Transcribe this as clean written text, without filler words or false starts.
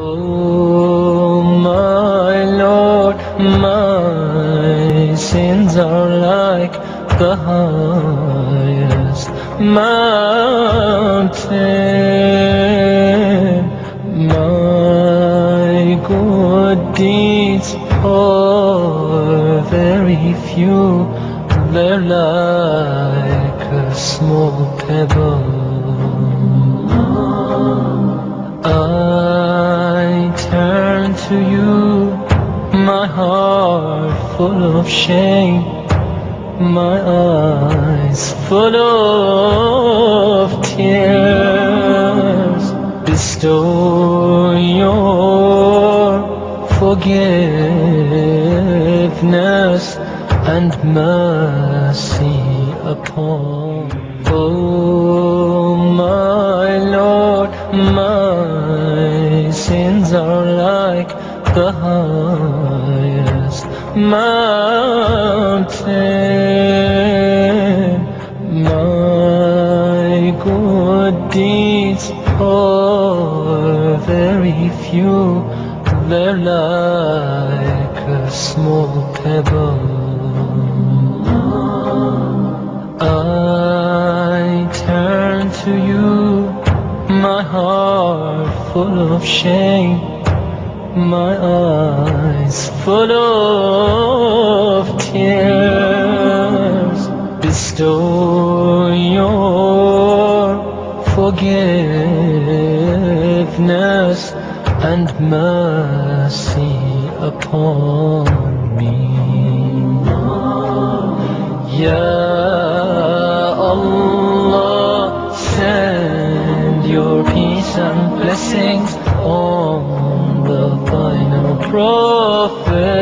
Oh my Lord, my sins are like the highest mountain. My good deeds are very few, they're like a small pebble. I turn to you, my heart full of shame, my eyes full of tears. Bestow your forgiveness and mercy upon me. Oh my Lord, my sins are like the highest mountain. My good deeds are very few, they're like a small pebble. I turn to you, my heart full of shame, my eyes full of tears. Bestow your forgiveness and mercy upon me. Ya Allah, send your peace and blessings on the final prophet.